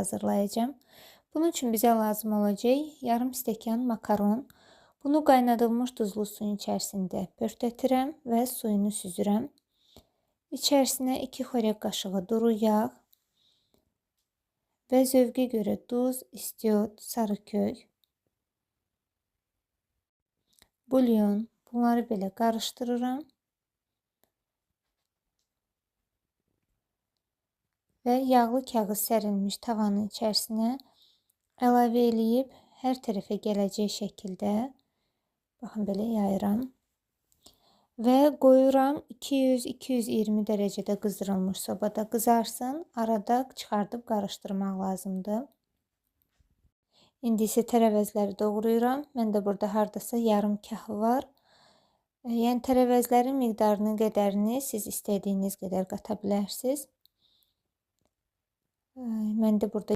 hazırlayacağım. Bunun üçün bizə lazım olacaq yarım stəkan makaron. Bunu qaynadılmış duzlu suyun içərisində pörtlətirəm və suyunu süzürəm. İçərisinə 2 xörək qaşığı duru yağ və zövqə görə duz, istiot, sarı kök, bulyon, bunları belə qarışdırıram. Və yağlı kağız sərilmiş tavanın içərisinə əlavə eləyib hər tərəfə gələcək şəkildə baxın belə yayıram. Və qoyuram 200-220 dərəcədə qızdırılmış sobada qızarsın. Arada çıxardıb qarışdırmaq lazımdır. İndi isə tərəvəzləri doğrayıram. Məndə burada hardasa yarım kahı var. Yəni tərəvəzlərin miqdarını, qədərini siz istədiyiniz qədər qata bilərsiniz. Məndə burada